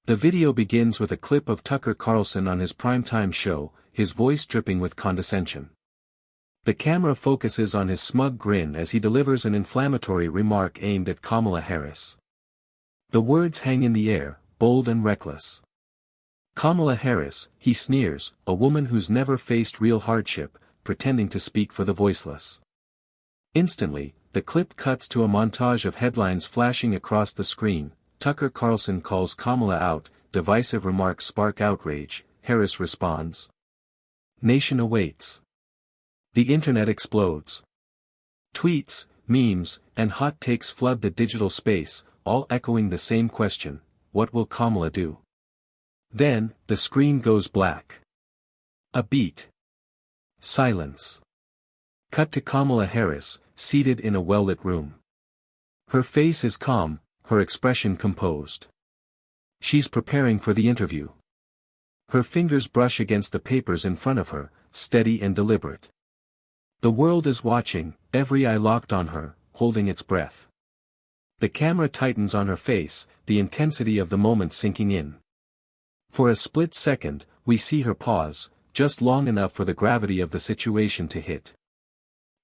The video begins with a clip of Tucker Carlson on his primetime show, his voice dripping with condescension. The camera focuses on his smug grin as he delivers an inflammatory remark aimed at Kamala Harris. The words hang in the air, bold and reckless. Kamala Harris, he sneers, a woman who's never faced real hardship, pretending to speak for the voiceless. Instantly, the clip cuts to a montage of headlines flashing across the screen. Tucker Carlson calls Kamala out, divisive remarks spark outrage, Harris responds. Nation awaits. The internet explodes. Tweets, memes, and hot takes flood the digital space, all echoing the same question, what will Kamala do? Then, the screen goes black. A beat. Silence. Cut to Kamala Harris, seated in a well-lit room. Her face is calm, her expression composed. She's preparing for the interview. Her fingers brush against the papers in front of her, steady and deliberate. The world is watching, every eye locked on her, holding its breath. The camera tightens on her face, the intensity of the moment sinking in. For a split second, we see her pause, just long enough for the gravity of the situation to hit.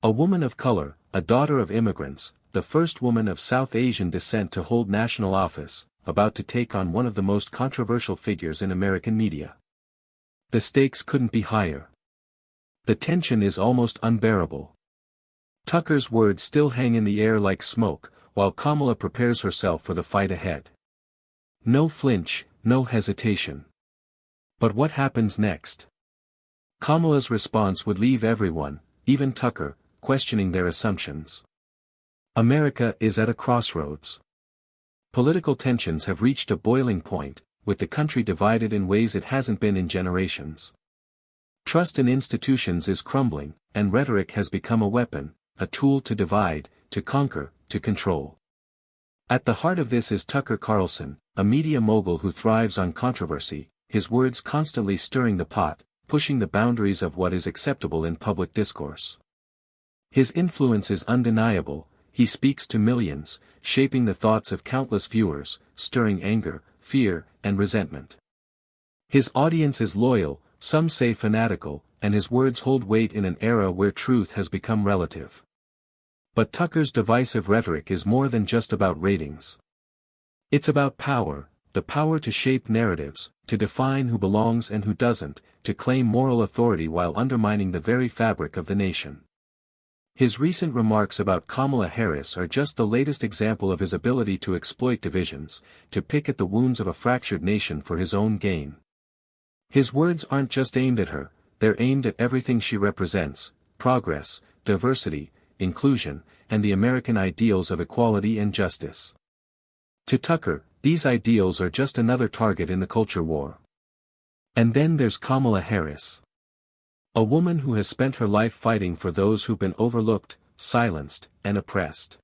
A woman of color, a daughter of immigrants, the first woman of South Asian descent to hold national office, about to take on one of the most controversial figures in American media. The stakes couldn't be higher. The tension is almost unbearable. Tucker's words still hang in the air like smoke, while Kamala prepares herself for the fight ahead. No flinch, no hesitation. But what happens next? Kamala's response would leave everyone, even Tucker, questioning their assumptions. America is at a crossroads. Political tensions have reached a boiling point, with the country divided in ways it hasn't been in generations. Trust in institutions is crumbling, and rhetoric has become a weapon, a tool to divide, to conquer, to control. At the heart of this is Tucker Carlson, a media mogul who thrives on controversy, his words constantly stirring the pot, pushing the boundaries of what is acceptable in public discourse. His influence is undeniable, he speaks to millions, shaping the thoughts of countless viewers, stirring anger, fear, and resentment. His audience is loyal, some say fanatical, and his words hold weight in an era where truth has become relative. But Tucker's divisive rhetoric is more than just about ratings. It's about power, the power to shape narratives, to define who belongs and who doesn't, to claim moral authority while undermining the very fabric of the nation. His recent remarks about Kamala Harris are just the latest example of his ability to exploit divisions, to pick at the wounds of a fractured nation for his own gain. His words aren't just aimed at her, they're aimed at everything she represents: progress, diversity, inclusion, and the American ideals of equality and justice. To Tucker, these ideals are just another target in the culture war. And then there's Kamala Harris. A woman who has spent her life fighting for those who've been overlooked, silenced, and oppressed.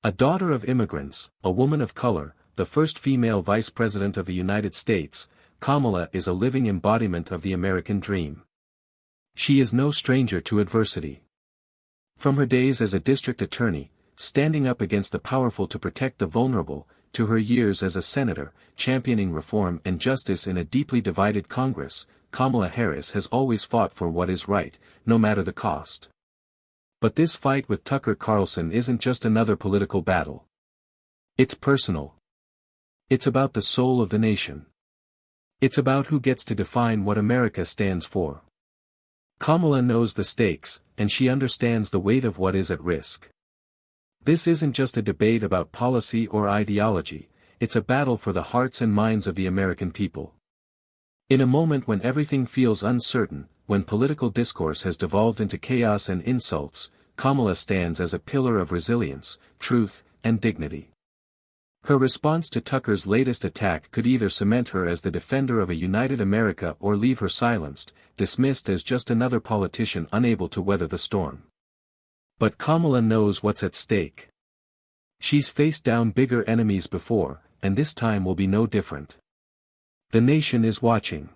A daughter of immigrants, a woman of color, the first female vice president of the United States, Kamala is a living embodiment of the American dream. She is no stranger to adversity. From her days as a district attorney, standing up against the powerful to protect the vulnerable, to her years as a senator, championing reform and justice in a deeply divided Congress, Kamala Harris has always fought for what is right, no matter the cost. But this fight with Tucker Carlson isn't just another political battle. It's personal. It's about the soul of the nation. It's about who gets to define what America stands for. Kamala knows the stakes, and she understands the weight of what is at risk. This isn't just a debate about policy or ideology, it's a battle for the hearts and minds of the American people. In a moment when everything feels uncertain, when political discourse has devolved into chaos and insults, Kamala stands as a pillar of resilience, truth, and dignity. Her response to Tucker's latest attack could either cement her as the defender of a united America or leave her silenced, dismissed as just another politician unable to weather the storm. But Kamala knows what's at stake. She's faced down bigger enemies before, and this time will be no different. The nation is watching.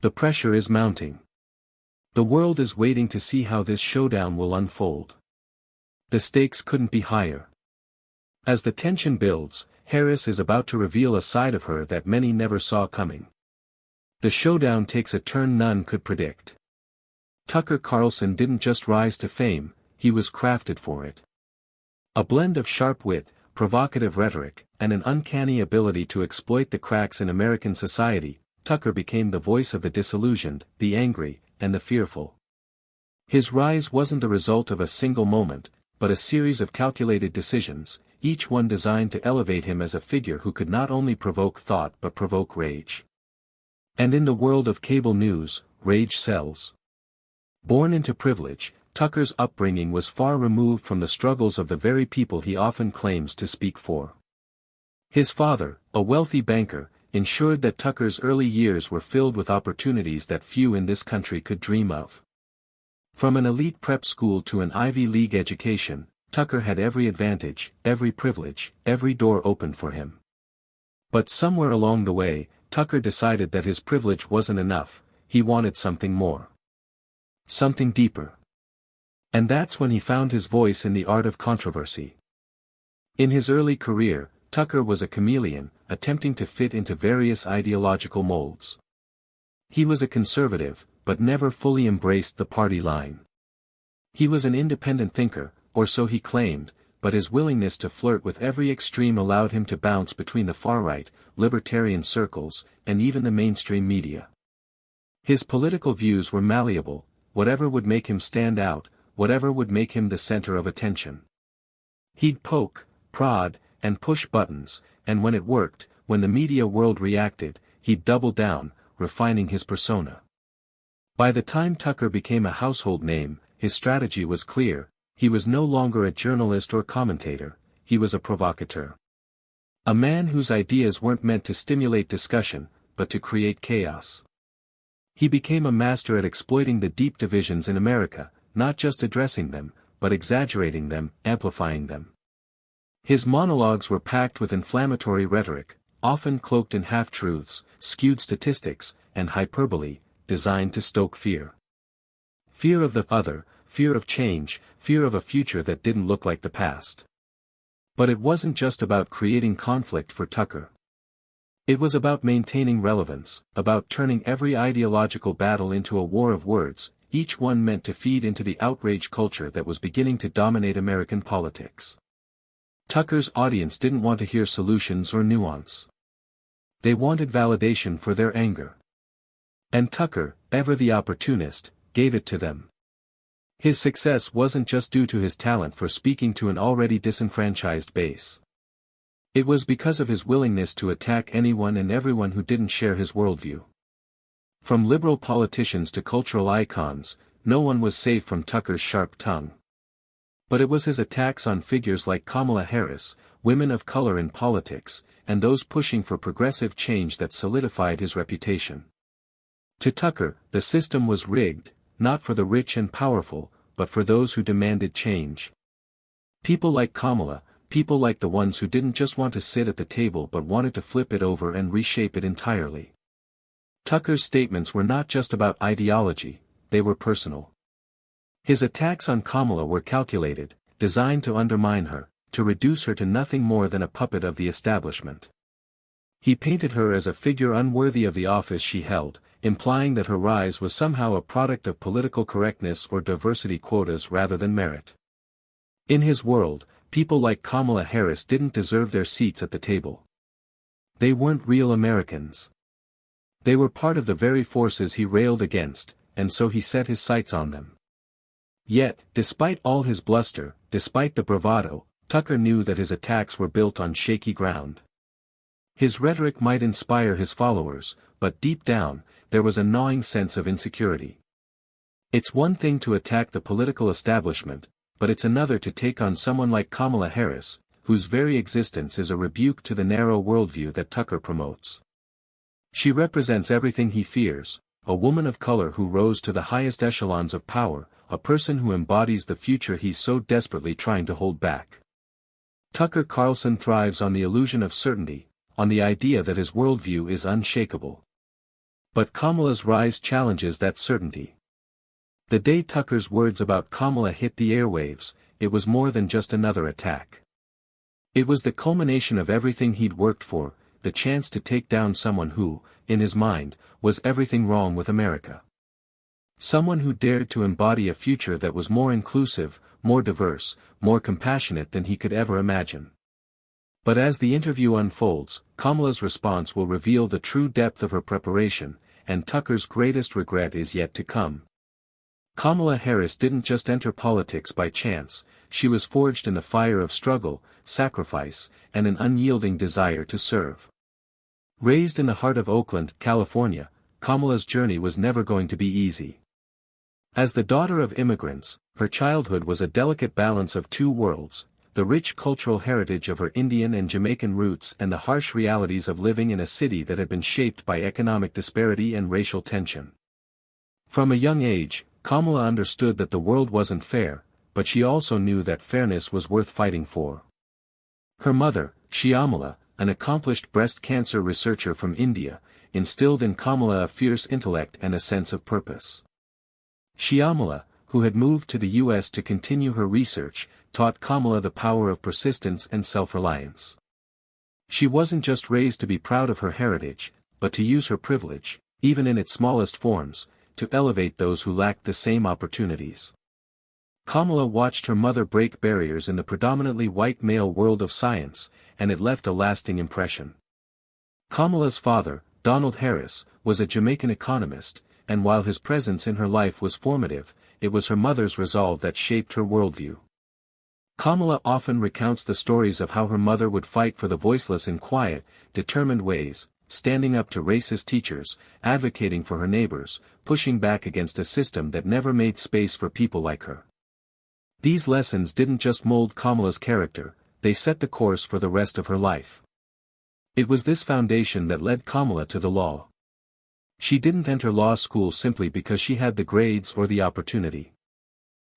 The pressure is mounting. The world is waiting to see how this showdown will unfold. The stakes couldn't be higher. As the tension builds, Harris is about to reveal a side of her that many never saw coming. The showdown takes a turn none could predict. Tucker Carlson didn't just rise to fame, he was crafted for it. A blend of sharp wit, provocative rhetoric, and an uncanny ability to exploit the cracks in American society, Tucker became the voice of the disillusioned, the angry, and the fearful. His rise wasn't the result of a single moment, but a series of calculated decisions, each one designed to elevate him as a figure who could not only provoke thought but provoke rage. And in the world of cable news, rage sells. Born into privilege, Tucker's upbringing was far removed from the struggles of the very people he often claims to speak for. His father, a wealthy banker, ensured that Tucker's early years were filled with opportunities that few in this country could dream of. From an elite prep school to an Ivy League education, Tucker had every advantage, every privilege, every door open for him. But somewhere along the way, Tucker decided that his privilege wasn't enough, he wanted something more. Something deeper. And that's when he found his voice in the art of controversy. In his early career, Tucker was a chameleon, attempting to fit into various ideological molds. He was a conservative, but never fully embraced the party line. He was an independent thinker, or so he claimed, but his willingness to flirt with every extreme allowed him to bounce between the far-right, libertarian circles, and even the mainstream media. His political views were malleable, whatever would make him stand out, whatever would make him the center of attention. He'd poke, prod, and push buttons, and when it worked, when the media world reacted, he'd double down, refining his persona. By the time Tucker became a household name, his strategy was clear, he was no longer a journalist or commentator, he was a provocateur. A man whose ideas weren't meant to stimulate discussion, but to create chaos. He became a master at exploiting the deep divisions in America, not just addressing them, but exaggerating them, amplifying them. His monologues were packed with inflammatory rhetoric, often cloaked in half-truths, skewed statistics, and hyperbole, designed to stoke fear. Fear of the other, fear of change, fear of a future that didn't look like the past. But it wasn't just about creating conflict for Tucker. It was about maintaining relevance, about turning every ideological battle into a war of words, each one meant to feed into the outrage culture that was beginning to dominate American politics. Tucker's audience didn't want to hear solutions or nuance. They wanted validation for their anger. And Tucker, ever the opportunist, gave it to them. His success wasn't just due to his talent for speaking to an already disenfranchised base. It was because of his willingness to attack anyone and everyone who didn't share his worldview. From liberal politicians to cultural icons, no one was safe from Tucker's sharp tongue. But it was his attacks on figures like Kamala Harris, women of color in politics, and those pushing for progressive change that solidified his reputation. To Tucker, the system was rigged, not for the rich and powerful, but for those who demanded change. People like Kamala, people like the ones who didn't just want to sit at the table but wanted to flip it over and reshape it entirely. Tucker's statements were not just about ideology, they were personal. His attacks on Kamala were calculated, designed to undermine her, to reduce her to nothing more than a puppet of the establishment. He painted her as a figure unworthy of the office she held, implying that her rise was somehow a product of political correctness or diversity quotas rather than merit. In his world, people like Kamala Harris didn't deserve their seats at the table. They weren't real Americans. They were part of the very forces he railed against, and so he set his sights on them. Yet, despite all his bluster, despite the bravado, Tucker knew that his attacks were built on shaky ground. His rhetoric might inspire his followers, but deep down, there was a gnawing sense of insecurity. It's one thing to attack the political establishment, but it's another to take on someone like Kamala Harris, whose very existence is a rebuke to the narrow worldview that Tucker promotes. She represents everything he fears, a woman of color who rose to the highest echelons of power, a person who embodies the future he's so desperately trying to hold back. Tucker Carlson thrives on the illusion of certainty, on the idea that his worldview is unshakable. But Kamala's rise challenges that certainty. The day Tucker's words about Kamala hit the airwaves, it was more than just another attack. It was the culmination of everything he'd worked for, the chance to take down someone who, in his mind, was everything wrong with America. Someone who dared to embody a future that was more inclusive, more diverse, more compassionate than he could ever imagine. But as the interview unfolds, Kamala's response will reveal the true depth of her preparation, and Tucker's greatest regret is yet to come. Kamala Harris didn't just enter politics by chance, she was forged in the fire of struggle, sacrifice, and an unyielding desire to serve. Raised in the heart of Oakland, California, Kamala's journey was never going to be easy. As the daughter of immigrants, her childhood was a delicate balance of two worlds, the rich cultural heritage of her Indian and Jamaican roots and the harsh realities of living in a city that had been shaped by economic disparity and racial tension. From a young age, Kamala understood that the world wasn't fair, but she also knew that fairness was worth fighting for. Her mother, Shyamala, an accomplished breast cancer researcher from India, instilled in Kamala a fierce intellect and a sense of purpose. Shyamala, who had moved to the U.S. to continue her research, taught Kamala the power of persistence and self-reliance. She wasn't just raised to be proud of her heritage, but to use her privilege, even in its smallest forms, to elevate those who lacked the same opportunities. Kamala watched her mother break barriers in the predominantly white male world of science, and it left a lasting impression. Kamala's father, Donald Harris, was a Jamaican economist, and while his presence in her life was formative, it was her mother's resolve that shaped her worldview. Kamala often recounts the stories of how her mother would fight for the voiceless in quiet, determined ways, standing up to racist teachers, advocating for her neighbors, pushing back against a system that never made space for people like her. These lessons didn't just mold Kamala's character, they set the course for the rest of her life. It was this foundation that led Kamala to the law. She didn't enter law school simply because she had the grades or the opportunity.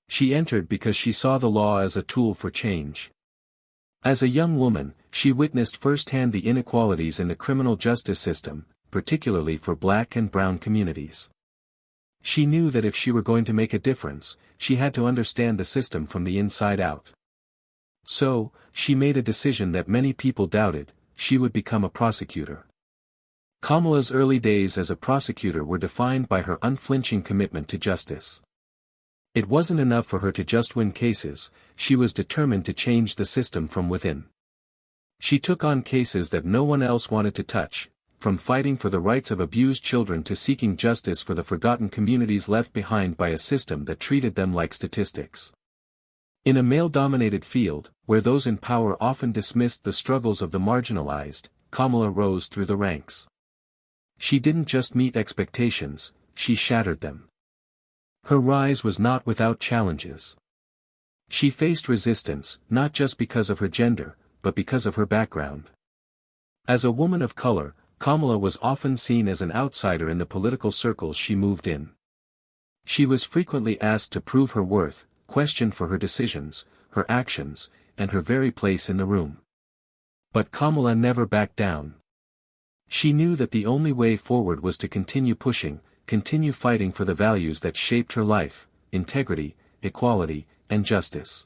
She entered because she saw the law as a tool for change. As a young woman, she witnessed firsthand the inequalities in the criminal justice system, particularly for black and brown communities. She knew that if she were going to make a difference, she had to understand the system from the inside out. So, she made a decision that many people doubted: she would become a prosecutor. Kamala's early days as a prosecutor were defined by her unflinching commitment to justice. It wasn't enough for her to just win cases, she was determined to change the system from within. She took on cases that no one else wanted to touch, from fighting for the rights of abused children to seeking justice for the forgotten communities left behind by a system that treated them like statistics. In a male-dominated field, where those in power often dismissed the struggles of the marginalized, Kamala rose through the ranks. She didn't just meet expectations, she shattered them. Her rise was not without challenges. She faced resistance, not just because of her gender, but because of her background. As a woman of color, Kamala was often seen as an outsider in the political circles she moved in. She was frequently asked to prove her worth, questioned for her decisions, her actions, and her very place in the room. But Kamala never backed down. She knew that the only way forward was to continue pushing, continue fighting for the values that shaped her life: integrity, equality, and justice.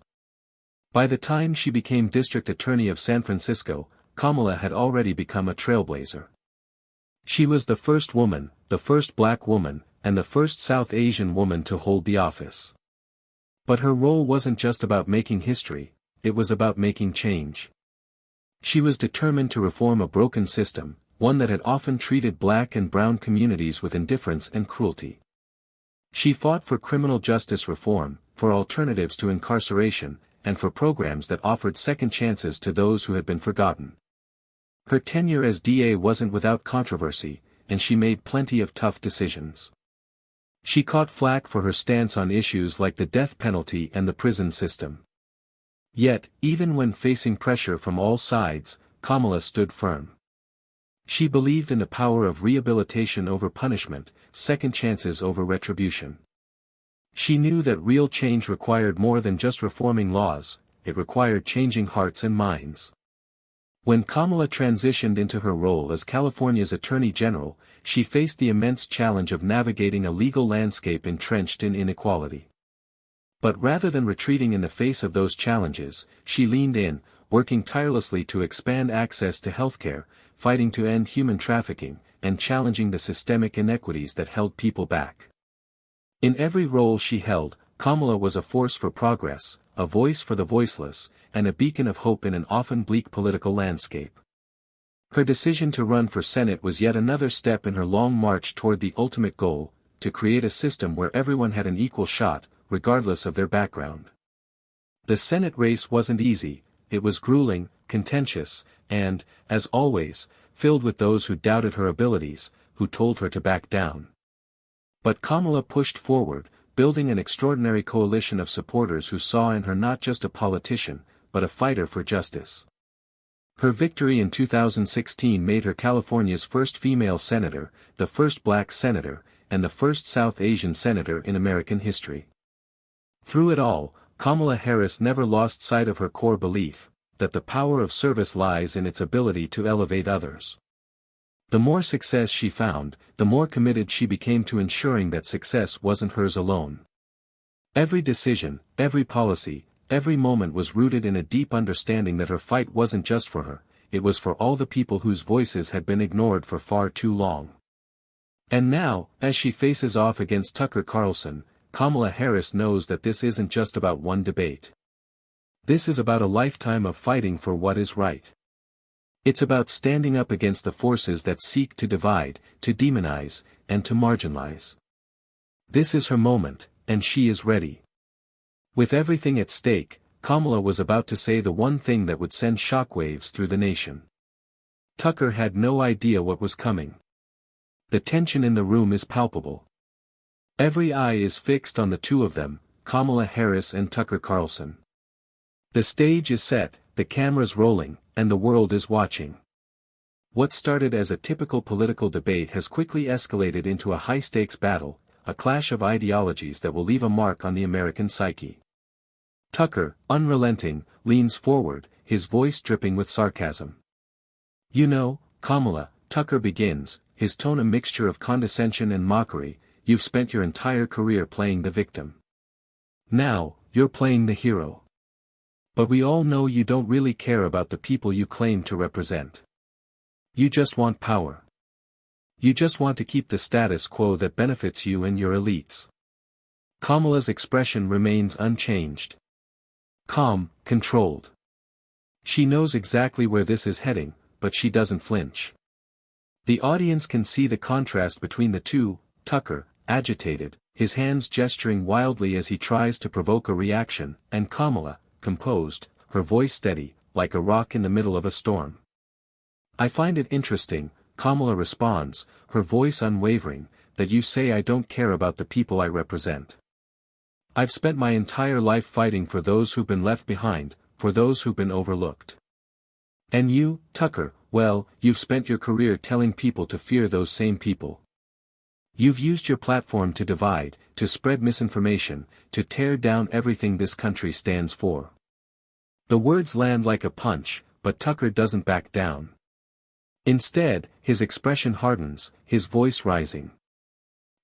By the time she became District Attorney of San Francisco, Kamala had already become a trailblazer. She was the first woman, the first black woman, and the first South Asian woman to hold the office. But her role wasn't just about making history, it was about making change. She was determined to reform a broken system, one that had often treated black and brown communities with indifference and cruelty. She fought for criminal justice reform, for alternatives to incarceration, and for programs that offered second chances to those who had been forgotten. Her tenure as DA wasn't without controversy, and she made plenty of tough decisions. She caught flack for her stance on issues like the death penalty and the prison system. Yet, even when facing pressure from all sides, Kamala stood firm. She believed in the power of rehabilitation over punishment, second chances over retribution. She knew that real change required more than just reforming laws, it required changing hearts and minds. When Kamala transitioned into her role as California's Attorney General, she faced the immense challenge of navigating a legal landscape entrenched in inequality. But rather than retreating in the face of those challenges, she leaned in, working tirelessly to expand access to healthcare, fighting to end human trafficking, and challenging the systemic inequities that held people back. In every role she held, Kamala was a force for progress, a voice for the voiceless, and a beacon of hope in an often bleak political landscape. Her decision to run for Senate was yet another step in her long march toward the ultimate goal, to create a system where everyone had an equal shot, regardless of their background. The Senate race wasn't easy, it was grueling, contentious, and, as always, filled with those who doubted her abilities, who told her to back down. But Kamala pushed forward, building an extraordinary coalition of supporters who saw in her not just a politician, but a fighter for justice. Her victory in 2016 made her California's first female senator, the first black senator, and the first South Asian senator in American history. Through it all, Kamala Harris never lost sight of her core belief, that the power of service lies in its ability to elevate others. The more success she found, the more committed she became to ensuring that success wasn't hers alone. Every decision, every policy, every moment was rooted in a deep understanding that her fight wasn't just for her, it was for all the people whose voices had been ignored for far too long. And now, as she faces off against Tucker Carlson, Kamala Harris knows that this isn't just about one debate. This is about a lifetime of fighting for what is right. It's about standing up against the forces that seek to divide, to demonize, and to marginalize. This is her moment, and she is ready. With everything at stake, Kamala was about to say the one thing that would send shockwaves through the nation. Tucker had no idea what was coming. The tension in the room is palpable. Every eye is fixed on the two of them, Kamala Harris and Tucker Carlson. The stage is set, the cameras rolling, and the world is watching. What started as a typical political debate has quickly escalated into a high-stakes battle, a clash of ideologies that will leave a mark on the American psyche. Tucker, unrelenting, leans forward, his voice dripping with sarcasm. "You know, Kamala," Tucker begins, his tone a mixture of condescension and mockery, "you've spent your entire career playing the victim. Now, you're playing the hero. But we all know you don't really care about the people you claim to represent. You just want power. You just want to keep the status quo that benefits you and your elites." Kamala's expression remains unchanged. Calm, controlled. She knows exactly where this is heading, but she doesn't flinch. The audience can see the contrast between the two, Tucker, agitated, his hands gesturing wildly as he tries to provoke a reaction, and Kamala, composed, her voice steady, like a rock in the middle of a storm. "I find it interesting," Kamala responds, her voice unwavering, "that you say I don't care about the people I represent. I've spent my entire life fighting for those who've been left behind, for those who've been overlooked. And you, Tucker, well, you've spent your career telling people to fear those same people. You've used your platform to divide, to spread misinformation, to tear down everything this country stands for." The words land like a punch, but Tucker doesn't back down. Instead, his expression hardens, his voice rising.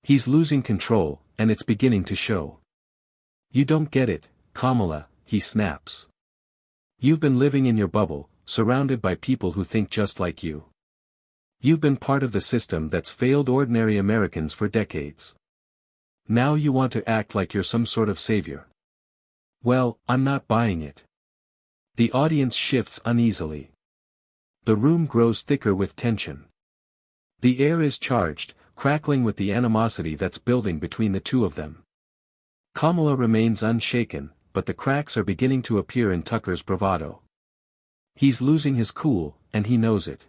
He's losing control, and it's beginning to show. "You don't get it, Kamala," he snaps. "You've been living in your bubble, surrounded by people who think just like you. You've been part of the system that's failed ordinary Americans for decades. Now you want to act like you're some sort of savior. Well, I'm not buying it." The audience shifts uneasily. The room grows thicker with tension. The air is charged, crackling with the animosity that's building between the two of them. Kamala remains unshaken, but the cracks are beginning to appear in Tucker's bravado. He's losing his cool, and he knows it.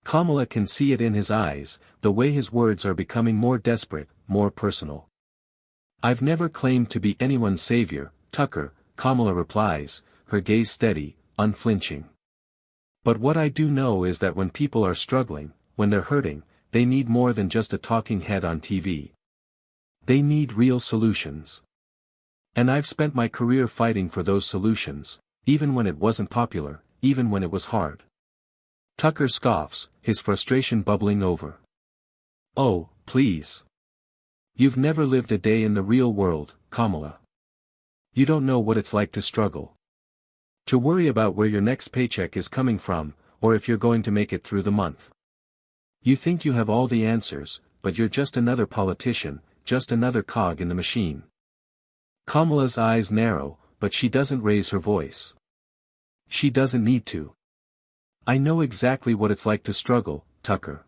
Kamala can see it in his eyes, the way his words are becoming more desperate, more personal. "I've never claimed to be anyone's savior, Tucker," Kamala replies, her gaze steady, unflinching. "But what I do know is that when people are struggling, when they're hurting, they need more than just a talking head on TV. They need real solutions. And I've spent my career fighting for those solutions, even when it wasn't popular, even when it was hard." Tucker scoffs, his frustration bubbling over. "Oh, please. You've never lived a day in the real world, Kamala. You don't know what it's like to struggle. To worry about where your next paycheck is coming from, or if you're going to make it through the month. You think you have all the answers, but you're just another politician, just another cog in the machine. Kamala's eyes narrow, but she doesn't raise her voice. She doesn't need to. I know exactly what it's like to struggle, Tucker.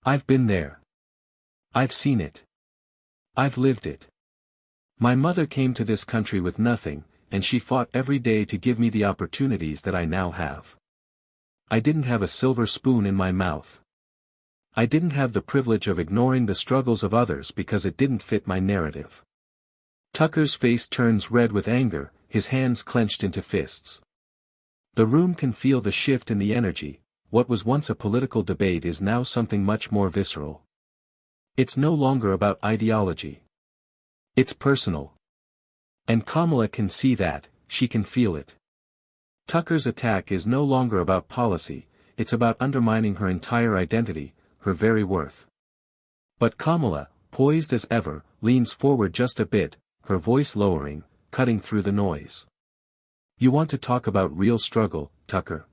I've been there. I've seen it. I've lived it. My mother came to this country with nothing, and she fought every day to give me the opportunities that I now have. I didn't have a silver spoon in my mouth. I didn't have the privilege of ignoring the struggles of others because it didn't fit my narrative. Tucker's face turns red with anger, his hands clenched into fists. The room can feel the shift in the energy. What was once a political debate is now something much more visceral. It's no longer about ideology. It's personal. And Kamala can see that, she can feel it. Tucker's attack is no longer about policy, it's about undermining her entire identity, her very worth. But Kamala, poised as ever, leans forward just a bit, her voice lowering, cutting through the noise. You want to talk about real struggle, Tucker?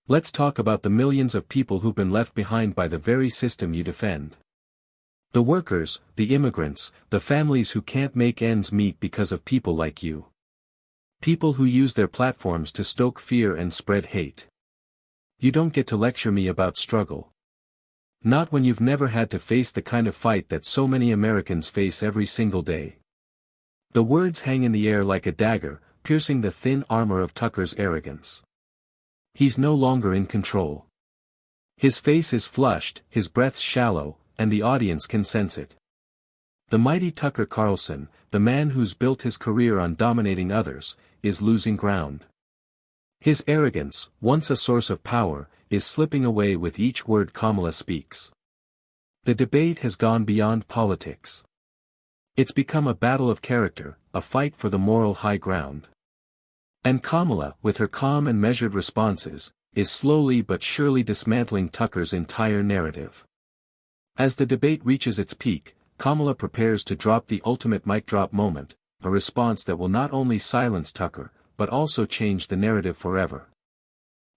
Let's talk about the millions of people who've been left behind by the very system you defend. The workers, the immigrants, the families who can't make ends meet because of people like you. People who use their platforms to stoke fear and spread hate. You don't get to lecture me about struggle. Not when you've never had to face the kind of fight that so many Americans face every single day. The words hang in the air like a dagger, piercing the thin armor of Tucker's arrogance. He's no longer in control. His face is flushed, his breath shallow, and the audience can sense it. The mighty Tucker Carlson, the man who's built his career on dominating others, is losing ground. His arrogance, once a source of power, is slipping away with each word Kamala speaks. The debate has gone beyond politics. It's become a battle of character, a fight for the moral high ground. And Kamala, with her calm and measured responses, is slowly but surely dismantling Tucker's entire narrative. As the debate reaches its peak, Kamala prepares to drop the ultimate mic drop moment, a response that will not only silence Tucker, but also change the narrative forever.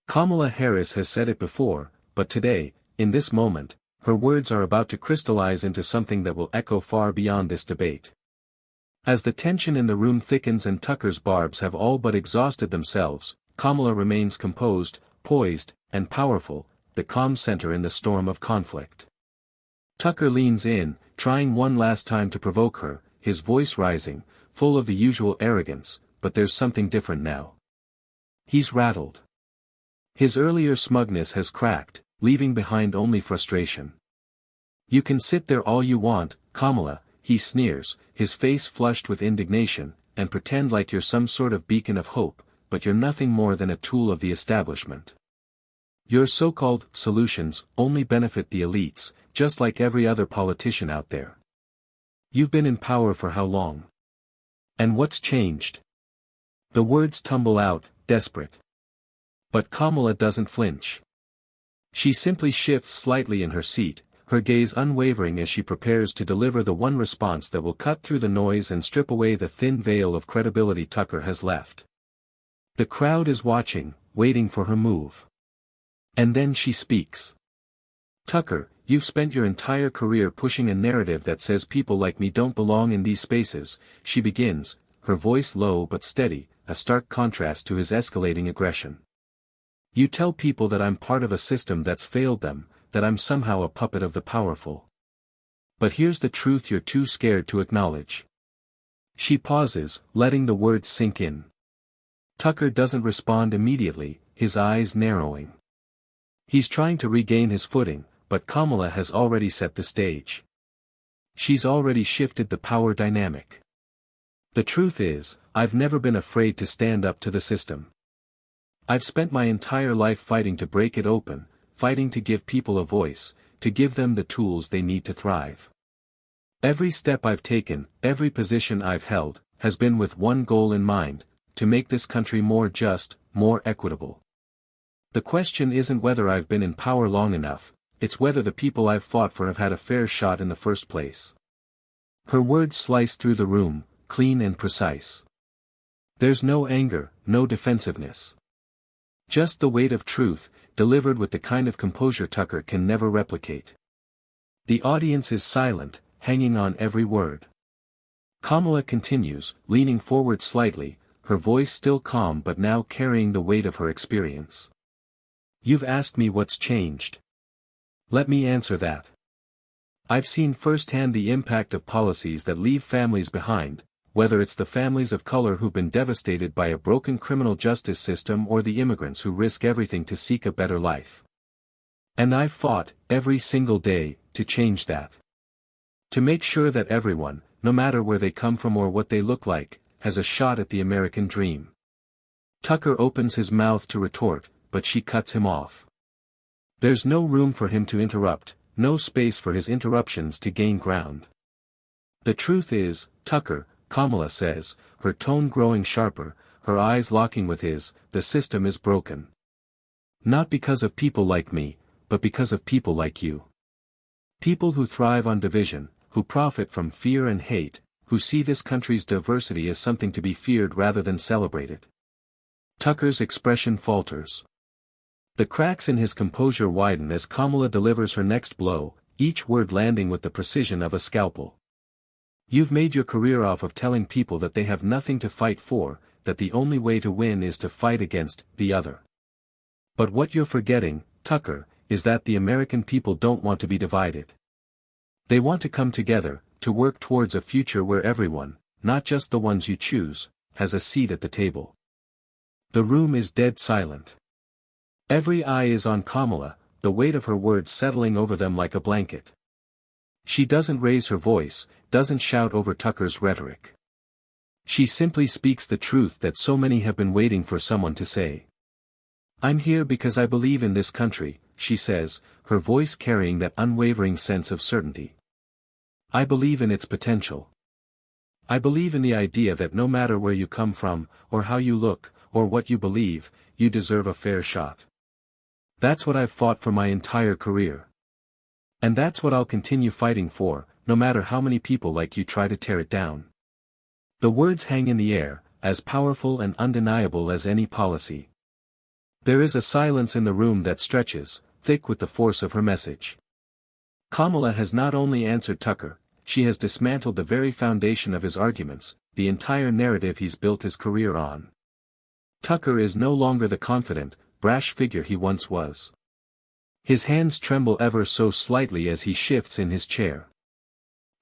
Kamala Harris has said it before, but today, in this moment, her words are about to crystallize into something that will echo far beyond this debate. As the tension in the room thickens and Tucker's barbs have all but exhausted themselves, Kamala remains composed, poised, and powerful, the calm center in the storm of conflict. Tucker leans in, trying one last time to provoke her, his voice rising, full of the usual arrogance, but there's something different now. He's rattled. His earlier smugness has cracked, leaving behind only frustration. You can sit there all you want, Kamala, he sneers, his face flushed with indignation, and pretend like you're some sort of beacon of hope, but you're nothing more than a tool of the establishment. Your so-called solutions only benefit the elites, just like every other politician out there. You've been in power for how long? And what's changed? The words tumble out, desperate. But Kamala doesn't flinch. She simply shifts slightly in her seat, her gaze unwavering as she prepares to deliver the one response that will cut through the noise and strip away the thin veil of credibility Tucker has left. The crowd is watching, waiting for her move. And then she speaks. Tucker, you've spent your entire career pushing a narrative that says people like me don't belong in these spaces, she begins, her voice low but steady, a stark contrast to his escalating aggression. You tell people that I'm part of a system that's failed them, that I'm somehow a puppet of the powerful. But here's the truth you're too scared to acknowledge. She pauses, letting the words sink in. Tucker doesn't respond immediately, his eyes narrowing. He's trying to regain his footing, but Kamala has already set the stage. She's already shifted the power dynamic. The truth is, I've never been afraid to stand up to the system. I've spent my entire life fighting to break it open, fighting to give people a voice, to give them the tools they need to thrive. Every step I've taken, every position I've held, has been with one goal in mind, to make this country more just, more equitable. The question isn't whether I've been in power long enough, it's whether the people I've fought for have had a fair shot in the first place. Her words slice through the room, clean and precise. There's no anger, no defensiveness. Just the weight of truth, delivered with the kind of composure Tucker can never replicate. The audience is silent, hanging on every word. Kamala continues, leaning forward slightly, her voice still calm but now carrying the weight of her experience. You've asked me what's changed. Let me answer that. I've seen firsthand the impact of policies that leave families behind, whether it's the families of color who've been devastated by a broken criminal justice system or the immigrants who risk everything to seek a better life. And I've fought, every single day, to change that. To make sure that everyone, no matter where they come from or what they look like, has a shot at the American dream. Tucker opens his mouth to retort, but she cuts him off. There's no room for him to interrupt, no space for his interruptions to gain ground. The truth is, Tucker, Kamala says, her tone growing sharper, her eyes locking with his, the system is broken. Not because of people like me, but because of people like you. People who thrive on division, who profit from fear and hate, who see this country's diversity as something to be feared rather than celebrated. Tucker's expression falters. The cracks in his composure widen as Kamala delivers her next blow, each word landing with the precision of a scalpel. You've made your career off of telling people that they have nothing to fight for, that the only way to win is to fight against the other. But what you're forgetting, Tucker, is that the American people don't want to be divided. They want to come together, to work towards a future where everyone, not just the ones you choose, has a seat at the table. The room is dead silent. Every eye is on Kamala, the weight of her words settling over them like a blanket. She doesn't raise her voice, doesn't shout over Tucker's rhetoric. She simply speaks the truth that so many have been waiting for someone to say. I'm here because I believe in this country, she says, her voice carrying that unwavering sense of certainty. I believe in its potential. I believe in the idea that no matter where you come from, or how you look, or what you believe, you deserve a fair shot. That's what I've fought for my entire career. And that's what I'll continue fighting for, no matter how many people like you try to tear it down. The words hang in the air, as powerful and undeniable as any policy. There is a silence in the room that stretches, thick with the force of her message. Kamala has not only answered Tucker, she has dismantled the very foundation of his arguments, the entire narrative he's built his career on. Tucker is no longer the confident, brash figure he once was. His hands tremble ever so slightly as he shifts in his chair.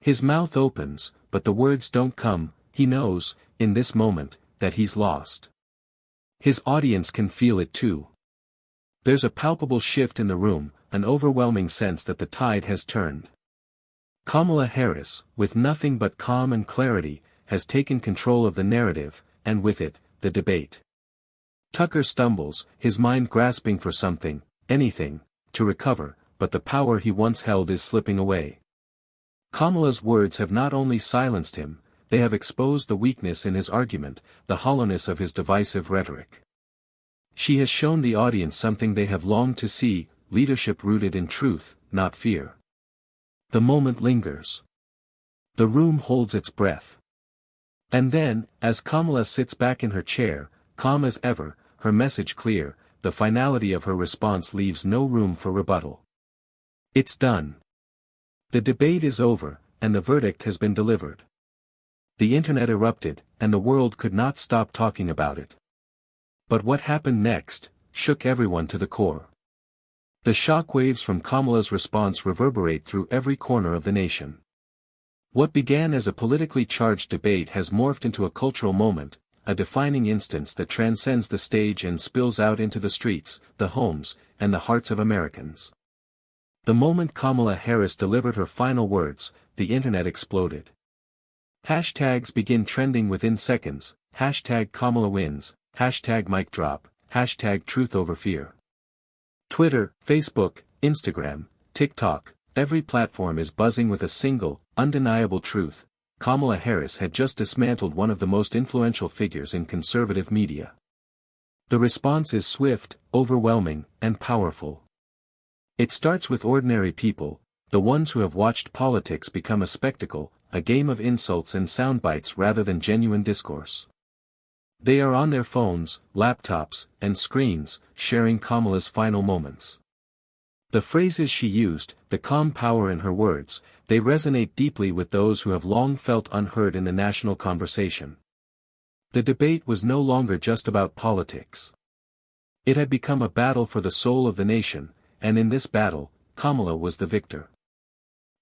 His mouth opens, but the words don't come. He knows, in this moment, that he's lost. His audience can feel it too. There's a palpable shift in the room, an overwhelming sense that the tide has turned. Kamala Harris, with nothing but calm and clarity, has taken control of the narrative, and with it, the debate. Tucker stumbles, his mind grasping for something, anything, to recover, but the power he once held is slipping away. Kamala's words have not only silenced him, they have exposed the weakness in his argument, the hollowness of his divisive rhetoric. She has shown the audience something they have longed to see, leadership rooted in truth, not fear. The moment lingers. The room holds its breath. And then, as Kamala sits back in her chair, calm as ever, her message clear, the finality of her response leaves no room for rebuttal. It's done. The debate is over, and the verdict has been delivered. The internet erupted, and the world could not stop talking about it. But what happened next, shook everyone to the core. The shockwaves from Kamala's response reverberate through every corner of the nation. What began as a politically charged debate has morphed into a cultural moment, a defining instance that transcends the stage and spills out into the streets, the homes, and the hearts of Americans. The moment Kamala Harris delivered her final words, the internet exploded. Hashtags begin trending within seconds, hashtag Kamala wins, hashtag mic drop, hashtag truth over fear. Twitter, Facebook, Instagram, TikTok, every platform is buzzing with a single, undeniable truth. Kamala Harris had just dismantled one of the most influential figures in conservative media. The response is swift, overwhelming, and powerful. It starts with ordinary people, the ones who have watched politics become a spectacle, a game of insults and soundbites rather than genuine discourse. They are on their phones, laptops, and screens, sharing Kamala's final moments. The phrases she used, the calm power in her words, they resonate deeply with those who have long felt unheard in the national conversation. The debate was no longer just about politics. It had become a battle for the soul of the nation, and in this battle, Kamala was the victor.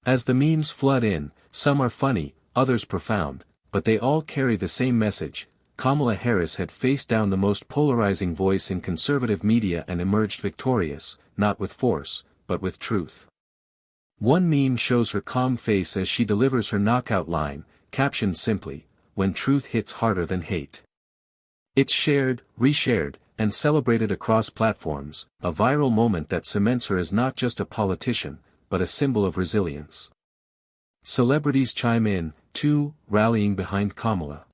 As the memes flood in, some are funny, others profound, but they all carry the same message. Kamala Harris had faced down the most polarizing voice in conservative media and emerged victorious, not with force, but with truth. One meme shows her calm face as she delivers her knockout line, captioned simply, "When truth hits harder than hate." It's shared, reshared, and celebrated across platforms, a viral moment that cements her as not just a politician, but a symbol of resilience. Celebrities chime in, too, rallying behind Kamala.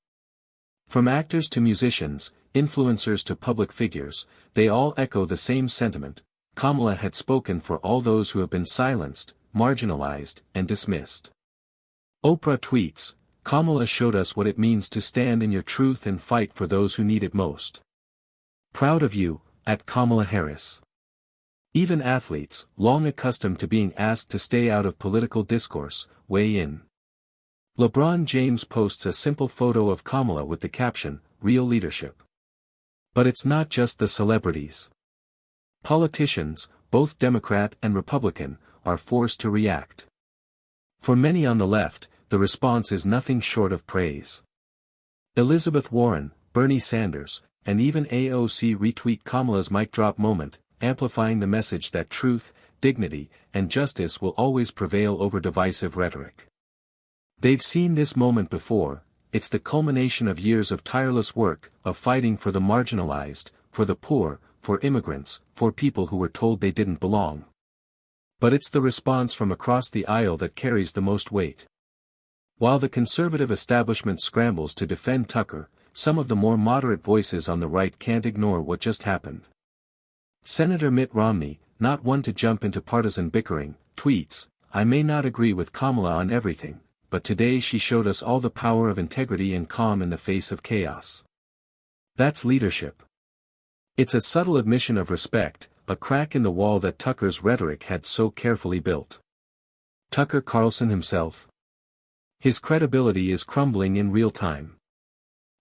From actors to musicians, influencers to public figures, they all echo the same sentiment. Kamala had spoken for all those who have been silenced, marginalized, and dismissed. Oprah tweets, "Kamala showed us what it means to stand in your truth and fight for those who need it most. Proud of you, at Kamala Harris." Even athletes, long accustomed to being asked to stay out of political discourse, weigh in. LeBron James posts a simple photo of Kamala with the caption, "Real leadership." But it's not just the celebrities. Politicians, both Democrat and Republican, are forced to react. For many on the left, the response is nothing short of praise. Elizabeth Warren, Bernie Sanders, and even AOC retweet Kamala's mic drop moment, amplifying the message that truth, dignity, and justice will always prevail over divisive rhetoric. They've seen this moment before. It's the culmination of years of tireless work, of fighting for the marginalized, for the poor, for immigrants, for people who were told they didn't belong. But it's the response from across the aisle that carries the most weight. While the conservative establishment scrambles to defend Tucker, some of the more moderate voices on the right can't ignore what just happened. Senator Mitt Romney, not one to jump into partisan bickering, tweets, "I may not agree with Kamala on everything, but today she showed us all the power of integrity and calm in the face of chaos." That's leadership. It's a subtle admission of respect, a crack in the wall that Tucker's rhetoric had so carefully built. Tucker Carlson himself? His credibility is crumbling in real time.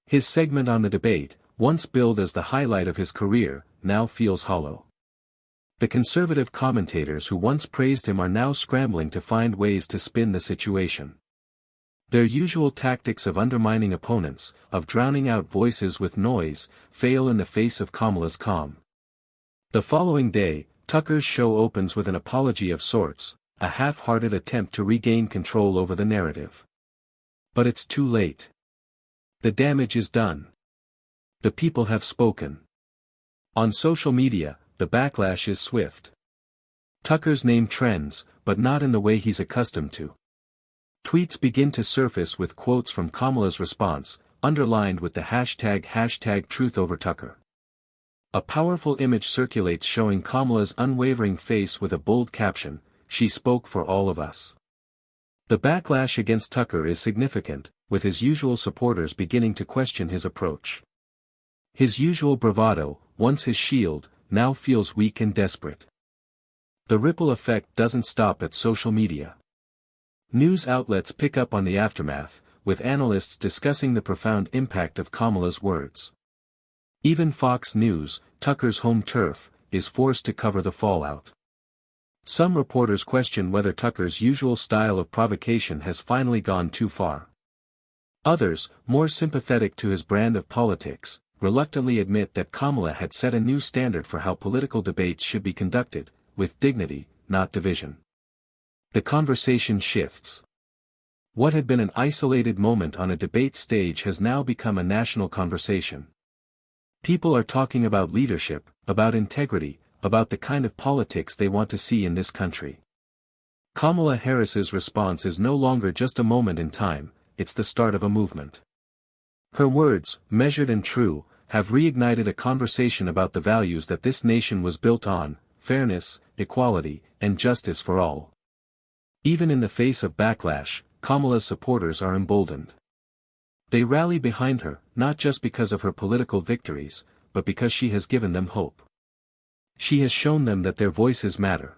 His segment on the debate, once billed as the highlight of his career, now feels hollow. The conservative commentators who once praised him are now scrambling to find ways to spin the situation. Their usual tactics of undermining opponents, of drowning out voices with noise, fail in the face of Kamala's calm. The following day, Tucker's show opens with an apology of sorts, a half-hearted attempt to regain control over the narrative. But it's too late. The damage is done. The people have spoken. On social media, the backlash is swift. Tucker's name trends, but not in the way he's accustomed to. Tweets begin to surface with quotes from Kamala's response, underlined with the hashtag #TruthOverTucker. A powerful image circulates showing Kamala's unwavering face with a bold caption, "She spoke for all of us." The backlash against Tucker is significant, with his usual supporters beginning to question his approach. His usual bravado, once his shield, now feels weak and desperate. The ripple effect doesn't stop at social media. News outlets pick up on the aftermath, with analysts discussing the profound impact of Kamala's words. Even Fox News, Tucker's home turf, is forced to cover the fallout. Some reporters question whether Tucker's usual style of provocation has finally gone too far. Others, more sympathetic to his brand of politics, reluctantly admit that Kamala had set a new standard for how political debates should be conducted, with dignity, not division. The conversation shifts. What had been an isolated moment on a debate stage has now become a national conversation. People are talking about leadership, about integrity, about the kind of politics they want to see in this country. Kamala Harris's response is no longer just a moment in time, it's the start of a movement. Her words, measured and true, have reignited a conversation about the values that this nation was built on: fairness, equality, and justice for all. Even in the face of backlash, Kamala's supporters are emboldened. They rally behind her, not just because of her political victories, but because she has given them hope. She has shown them that their voices matter.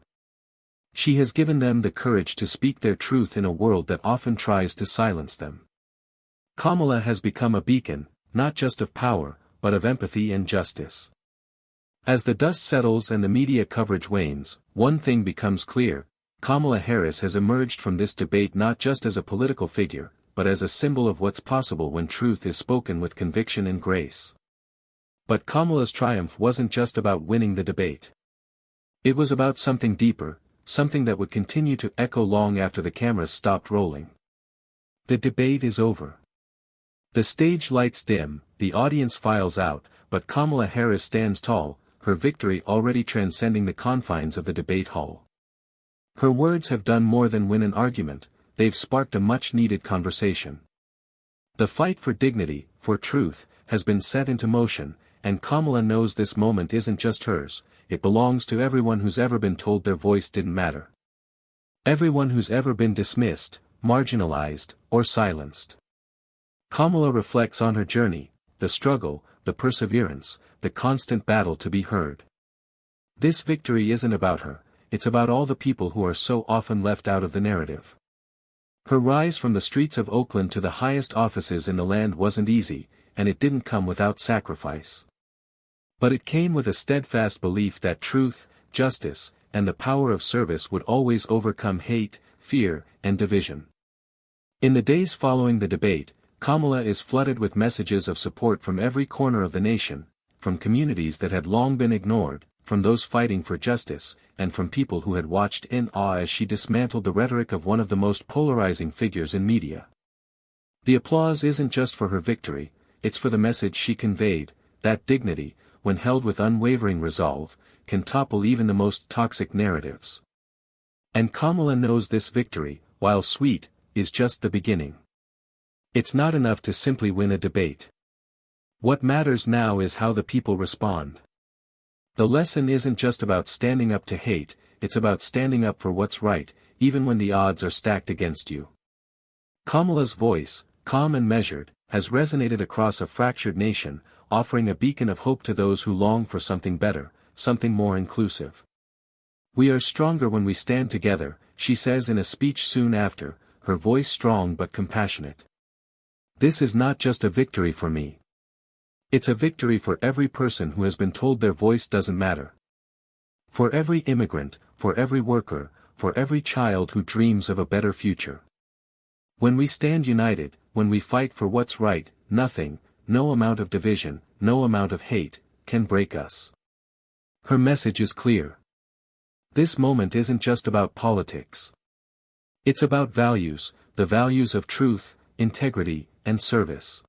She has given them the courage to speak their truth in a world that often tries to silence them. Kamala has become a beacon, not just of power, but of empathy and justice. As the dust settles and the media coverage wanes, one thing becomes clear: Kamala Harris has emerged from this debate not just as a political figure, but as a symbol of what's possible when truth is spoken with conviction and grace. But Kamala's triumph wasn't just about winning the debate. It was about something deeper, something that would continue to echo long after the cameras stopped rolling. The debate is over. The stage lights dim, the audience files out, but Kamala Harris stands tall, her victory already transcending the confines of the debate hall. Her words have done more than win an argument, they've sparked a much-needed conversation. The fight for dignity, for truth, has been set into motion, and Kamala knows this moment isn't just hers, it belongs to everyone who's ever been told their voice didn't matter. Everyone who's ever been dismissed, marginalized, or silenced. Kamala reflects on her journey, the struggle, the perseverance, the constant battle to be heard. This victory isn't about her, it's about all the people who are so often left out of the narrative. Her rise from the streets of Oakland to the highest offices in the land wasn't easy, and it didn't come without sacrifice. But it came with a steadfast belief that truth, justice, and the power of service would always overcome hate, fear, and division. In the days following the debate, Kamala is flooded with messages of support from every corner of the nation, from communities that had long been ignored, from those fighting for justice, and from people who had watched in awe as she dismantled the rhetoric of one of the most polarizing figures in media. The applause isn't just for her victory, it's for the message she conveyed, that dignity, when held with unwavering resolve, can topple even the most toxic narratives. And Kamala knows this victory, while sweet, is just the beginning. It's not enough to simply win a debate. What matters now is how the people respond. The lesson isn't just about standing up to hate, it's about standing up for what's right, even when the odds are stacked against you. Kamala's voice, calm and measured, has resonated across a fractured nation, offering a beacon of hope to those who long for something better, something more inclusive. "We are stronger when we stand together," she says in a speech soon after, her voice strong but compassionate. "This is not just a victory for me. It's a victory for every person who has been told their voice doesn't matter. For every immigrant, for every worker, for every child who dreams of a better future. When we stand united, when we fight for what's right, nothing, no amount of division, no amount of hate, can break us." Her message is clear. This moment isn't just about politics. It's about values, the values of truth, integrity, and service.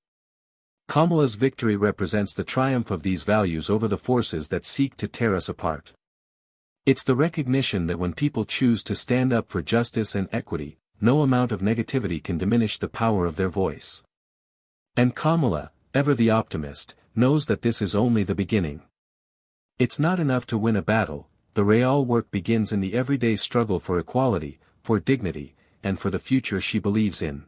Kamala's victory represents the triumph of these values over the forces that seek to tear us apart. It's the recognition that when people choose to stand up for justice and equity, no amount of negativity can diminish the power of their voice. And Kamala, ever the optimist, knows that this is only the beginning. It's not enough to win a battle, the real work begins in the everyday struggle for equality, for dignity, and for the future she believes in.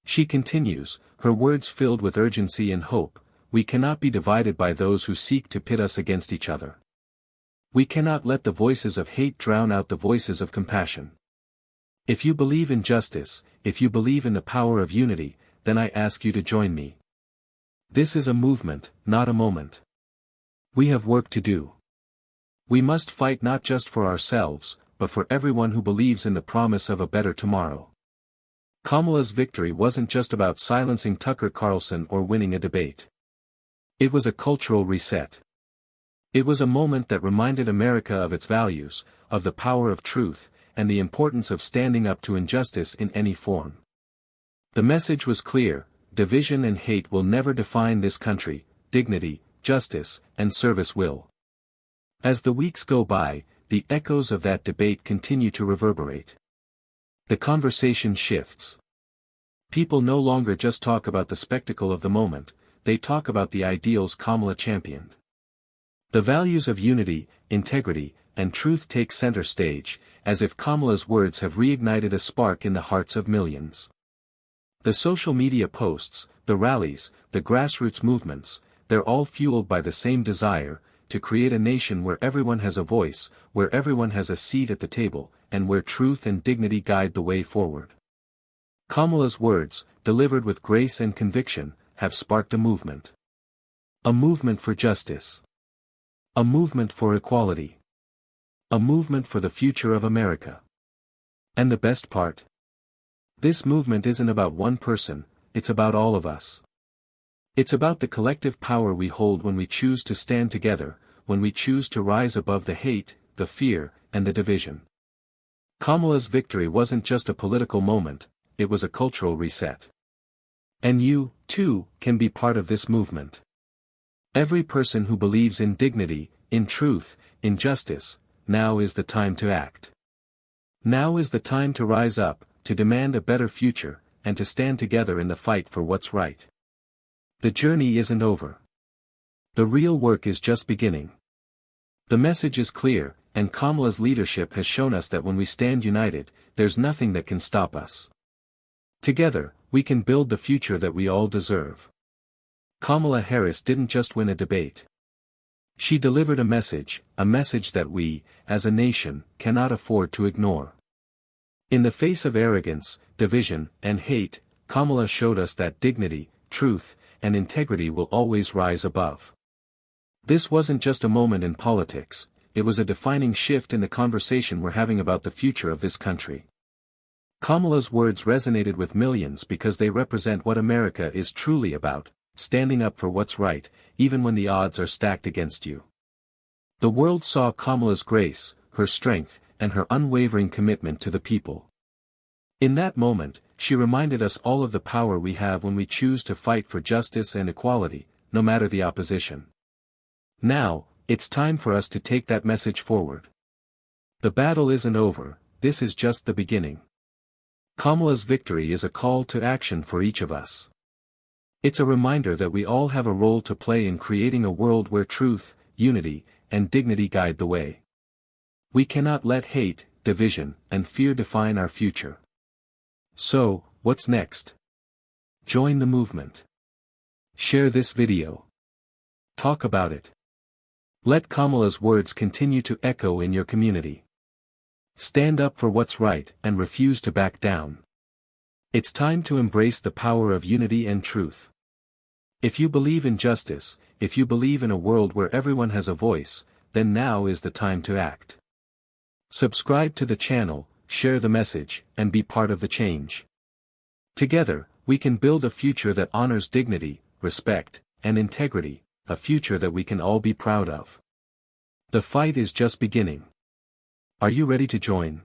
She continues, her words filled with urgency and hope: "We cannot be divided by those who seek to pit us against each other. We cannot let the voices of hate drown out the voices of compassion. If you believe in justice, if you believe in the power of unity, then I ask you to join me. This is a movement, not a moment. We have work to do. We must fight not just for ourselves, but for everyone who believes in the promise of a better tomorrow." Kamala's victory wasn't just about silencing Tucker Carlson or winning a debate. It was a cultural reset. It was a moment that reminded America of its values, of the power of truth, and the importance of standing up to injustice in any form. The message was clear: division and hate will never define this country, dignity, justice, and service will. As the weeks go by, the echoes of that debate continue to reverberate. The conversation shifts. People no longer just talk about the spectacle of the moment, they talk about the ideals Kamala championed. The values of unity, integrity, and truth take center stage, as if Kamala's words have reignited a spark in the hearts of millions. The social media posts, the rallies, the grassroots movements, they're all fueled by the same desire, to create a nation where everyone has a voice, where everyone has a seat at the table, and where truth and dignity guide the way forward. Kamala's words, delivered with grace and conviction, have sparked a movement. A movement for justice. A movement for equality. A movement for the future of America. And the best part? This movement isn't about one person, it's about all of us. It's about the collective power we hold when we choose to stand together, when we choose to rise above the hate, the fear, and the division. Kamala's victory wasn't just a political moment, it was a cultural reset. And you, too, can be part of this movement. Every person who believes in dignity, in truth, in justice, now is the time to act. Now is the time to rise up, to demand a better future, and to stand together in the fight for what's right. The journey isn't over. The real work is just beginning. The message is clear, and Kamala's leadership has shown us that when we stand united, there's nothing that can stop us. Together, we can build the future that we all deserve. Kamala Harris didn't just win a debate. She delivered a message that we, as a nation, cannot afford to ignore. In the face of arrogance, division, and hate, Kamala showed us that dignity, truth, and integrity will always rise above. This wasn't just a moment in politics, it was a defining shift in the conversation we're having about the future of this country. Kamala's words resonated with millions because they represent what America is truly about, standing up for what's right, even when the odds are stacked against you. The world saw Kamala's grace, her strength, and her unwavering commitment to the people. In that moment, she reminded us all of the power we have when we choose to fight for justice and equality, no matter the opposition. Now, it's time for us to take that message forward. The battle isn't over, this is just the beginning. Kamala's victory is a call to action for each of us. It's a reminder that we all have a role to play in creating a world where truth, unity, and dignity guide the way. We cannot let hate, division, and fear define our future. So, what's next? Join the movement. Share this video. Talk about it. Let Kamala's words continue to echo in your community. Stand up for what's right and refuse to back down. It's time to embrace the power of unity and truth. If you believe in justice, if you believe in a world where everyone has a voice, then now is the time to act. Subscribe to the channel, share the message, and be part of the change. Together, we can build a future that honors dignity, respect, and integrity, a future that we can all be proud of. The fight is just beginning. Are you ready to join?